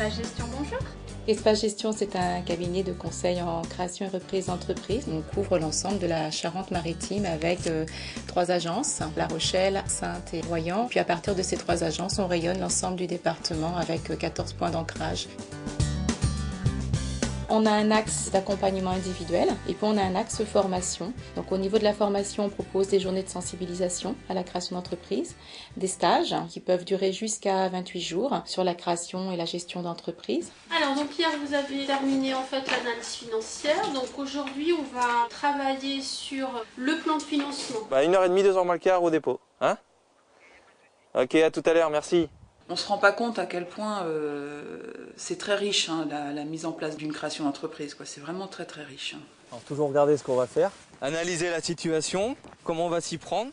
Espace Gestion, bonjour. Espace Gestion, c'est un cabinet de conseil en création et reprise d'entreprise. On couvre l'ensemble de la Charente-Maritime avec 3 agences, La Rochelle, Saintes et Royan. Puis à partir de ces 3 agences, on rayonne l'ensemble du département avec 14 points d'ancrage. On a un axe d'accompagnement individuel et puis on a un axe formation. Donc au niveau de la formation, on propose des journées de sensibilisation à la création d'entreprise, des stages qui peuvent durer jusqu'à 28 jours sur la création et la gestion d'entreprise. Alors donc hier vous avez terminé en fait l'analyse financière. Donc aujourd'hui on va travailler sur le plan de financement. 1h30, 2h moins le quart au dépôt. Hein? Ok, à tout à l'heure, merci. On ne se rend pas compte à quel point c'est très riche, hein, la mise en place d'une création d'entreprise. C'est vraiment très très riche. Alors, toujours regarder ce qu'on va faire. Analyser la situation, comment on va s'y prendre.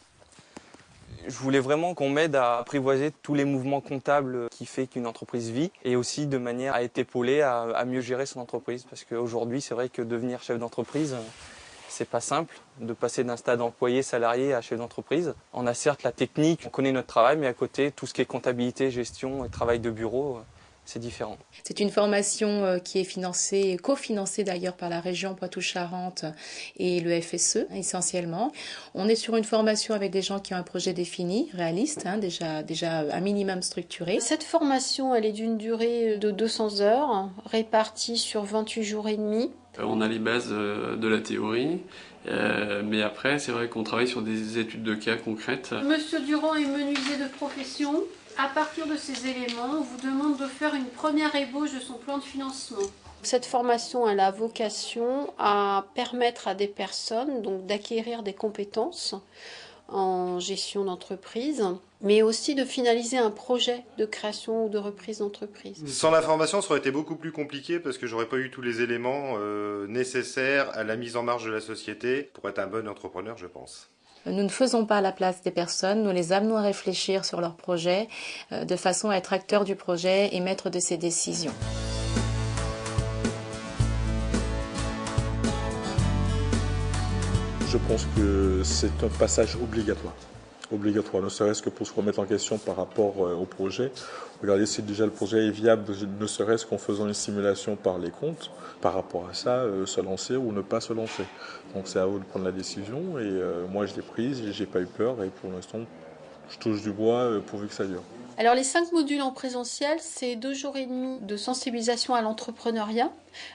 Je voulais vraiment qu'on m'aide à apprivoiser tous les mouvements comptables qui fait qu'une entreprise vit et aussi de manière à être épaulé à mieux gérer son entreprise. Parce qu'aujourd'hui, c'est vrai que devenir chef d'entreprise, c'est pas simple de passer d'un stade employé salarié à chef d'entreprise. On a certes la technique, on connaît notre travail, mais à côté, tout ce qui est comptabilité, gestion et travail de bureau, c'est différent. C'est une formation qui est financée, cofinancée d'ailleurs par la région Poitou-Charentes et le FSE essentiellement. On est sur une formation avec des gens qui ont un projet défini, réaliste, déjà un minimum structuré. Cette formation, elle est d'une durée de 200 heures, répartie sur 28 jours et demi. On a les bases de la théorie, mais après c'est vrai qu'on travaille sur des études de cas concrètes. Monsieur Durand est menuisier de profession. À partir de ces éléments, on vous demande de faire une première ébauche de son plan de financement. Cette formation, elle a vocation à permettre à des personnes d'acquérir des compétences en gestion d'entreprise, mais aussi de finaliser un projet de création ou de reprise d'entreprise. Sans la formation, ça aurait été beaucoup plus compliqué parce que j'aurais pas eu tous les éléments nécessaires à la mise en marche de la société pour être un bon entrepreneur, je pense. Nous ne faisons pas la place des personnes, nous les amenons à réfléchir sur leur projet de façon à être acteurs du projet et maîtres de ses décisions. Je pense que c'est un passage obligatoire, ne serait-ce que pour se remettre en question par rapport au projet. Regardez si déjà le projet est viable, ne serait-ce qu'en faisant une simulation par les comptes. Par rapport à ça, se lancer ou ne pas se lancer. Donc c'est à vous de prendre la décision et moi je l'ai prise, j'ai pas eu peur et pour l'instant je touche du bois pourvu que ça dure. Alors les 5 modules en présentiel, c'est 2 jours et demi de sensibilisation à l'entrepreneuriat,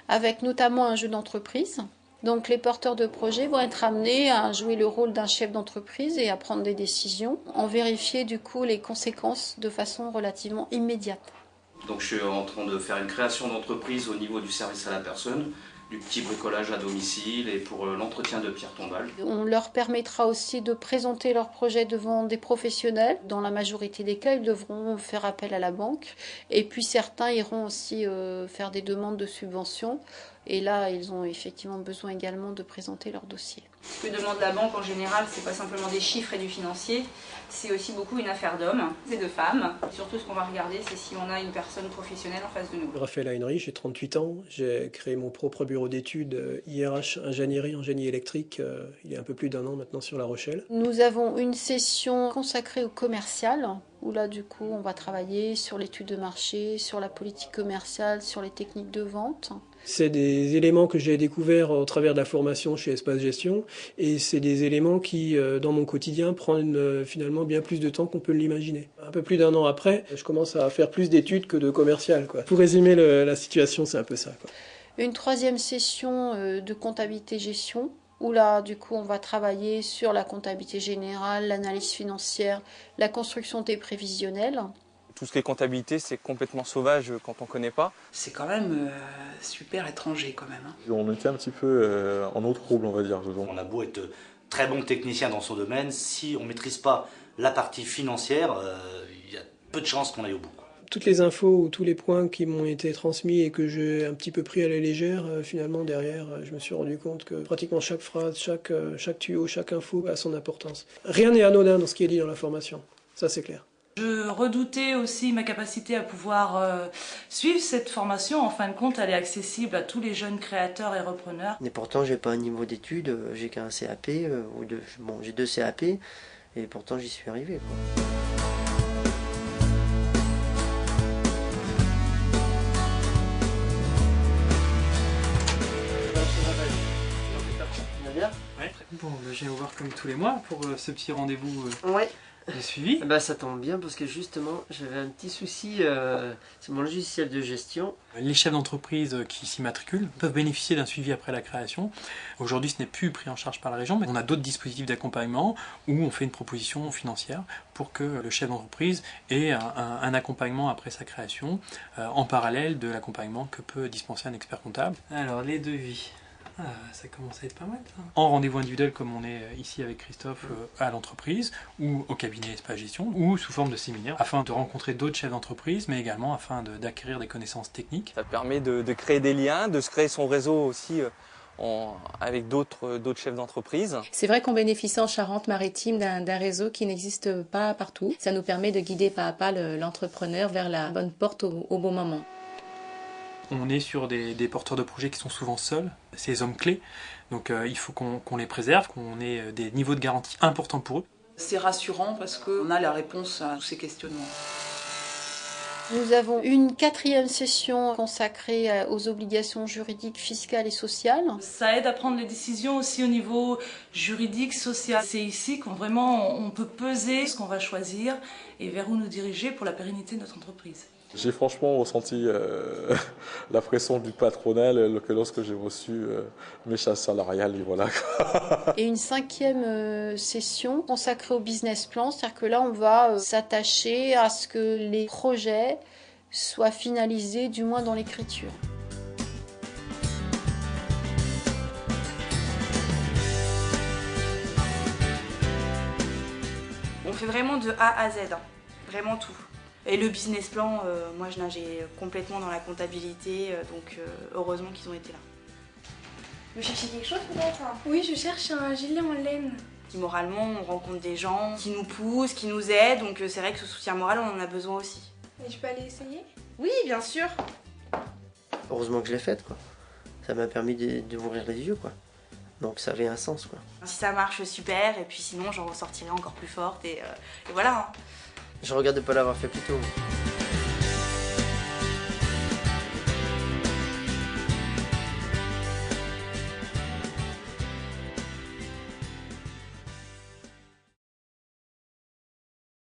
avec notamment un jeu d'entreprise. Donc les porteurs de projets vont être amenés à jouer le rôle d'un chef d'entreprise et à prendre des décisions, en vérifier du coup les conséquences de façon relativement immédiate. Donc je suis en train de faire une création d'entreprise au niveau du service à la personne, du petit bricolage à domicile et pour l'entretien de pierres tombales. On leur permettra aussi de présenter leur projet devant des professionnels. Dans la majorité des cas, ils devront faire appel à la banque. Et puis certains iront aussi faire des demandes de subventions. Et là, ils ont effectivement besoin également de présenter leur dossier. Ce que demande la banque en général, c'est pas simplement des chiffres et du financier, c'est aussi beaucoup une affaire d'hommes et de femmes. Surtout, ce qu'on va regarder, c'est si on a une personne professionnelle en face de nous. Raphaël Heinrich, j'ai 38 ans, j'ai créé mon propre bureau d'études IRH Ingénierie en génie électrique il y a un peu plus d'1 an maintenant sur La Rochelle. Nous avons une session consacrée au commercial, où là du coup on va travailler sur l'étude de marché, sur la politique commerciale, sur les techniques de vente. C'est des éléments que j'ai découverts au travers de la formation chez Espace Gestion et c'est des éléments qui, dans mon quotidien, prennent finalement bien plus de temps qu'on peut l'imaginer. Un peu plus d'1 an après, je commence à faire plus d'études que de commercial. Pour résumer la situation, c'est un peu ça. Une 3e session de comptabilité-gestion, où là, du coup, on va travailler sur la comptabilité générale, l'analyse financière, la construction des prévisionnels. Tout ce qui est comptabilité, c'est complètement sauvage quand on ne connaît pas. C'est quand même super étranger quand même. On était un petit peu en eau trouble, on va dire. On a beau être très bon technicien dans son domaine, si on ne maîtrise pas la partie financière, il y a peu de chances qu'on aille au bout. Toutes les infos ou tous les points qui m'ont été transmis et que j'ai un petit peu pris à la légère, finalement derrière, je me suis rendu compte que pratiquement chaque phrase, chaque tuyau, chaque info a son importance. Rien n'est anodin dans ce qui est dit dans la formation, ça c'est clair. Je redoutais aussi ma capacité à pouvoir suivre cette formation. En fin de compte, elle est accessible à tous les jeunes créateurs et repreneurs. Et pourtant, j'ai pas un niveau d'études, j'ai qu'un CAP, j'ai 2 CAP, et pourtant j'y suis arrivé, quoi. je viens vous voir comme tous les mois pour ce petit rendez-vous Ouais. de suivi. Bah, ça tombe bien parce que justement j'avais un petit souci, c'est mon logiciel de gestion. Les chefs d'entreprise qui s'y matriculent peuvent bénéficier d'un suivi après la création. Aujourd'hui ce n'est plus pris en charge par la région, mais on a d'autres dispositifs d'accompagnement où on fait une proposition financière pour que le chef d'entreprise ait un accompagnement après sa création, en parallèle de l'accompagnement que peut dispenser un expert comptable. Alors les devis. Ah, ça commence à être pas mal ça. En rendez-vous individuel comme on est ici avec Christophe à l'entreprise ou au cabinet Espace Gestion ou sous forme de séminaire afin de rencontrer d'autres chefs d'entreprise mais également afin d'acquérir des connaissances techniques. Ça permet de créer des liens, de se créer son réseau aussi avec d'autres chefs d'entreprise. C'est vrai qu'on bénéficie en Charente-Maritime d'un réseau qui n'existe pas partout. Ça nous permet de guider pas à pas l'entrepreneur vers la bonne porte au bon moment. On est sur des porteurs de projets qui sont souvent seuls, ces hommes clés, donc il faut qu'on les préserve, qu'on ait des niveaux de garantie importants pour eux. C'est rassurant parce qu'on a la réponse à tous ces questionnements. Nous avons une 4e session consacrée aux obligations juridiques, fiscales et sociales. Ça aide à prendre les décisions aussi au niveau juridique, social. C'est ici qu'on vraiment on peut peser ce qu'on va choisir et vers où nous diriger pour la pérennité de notre entreprise. J'ai franchement ressenti la pression du patronat que lorsque j'ai reçu mes charges salariales et voilà. Et une 5e session consacrée au business plan, c'est-à-dire que là on va s'attacher à ce que les projets soient finalisés, du moins dans l'écriture. On fait vraiment de A à Z, hein. Vraiment tout. Et le business plan, moi je nageais complètement dans la comptabilité, donc heureusement qu'ils ont été là. Vous cherchez quelque chose peut-être? Oui, je cherche un gilet en laine. Moralement, on rencontre des gens qui nous poussent, qui nous aident, donc c'est vrai que ce soutien moral, on en a besoin aussi. Et je peux aller essayer? Oui, bien sûr. Heureusement que je l'ai faite, quoi. Ça m'a permis d'ouvrir les yeux, quoi. Donc ça avait un sens, quoi. Si ça marche, super, et puis sinon j'en ressortirai encore plus forte, et voilà. Hein. Je regrette de ne pas l'avoir fait plus tôt.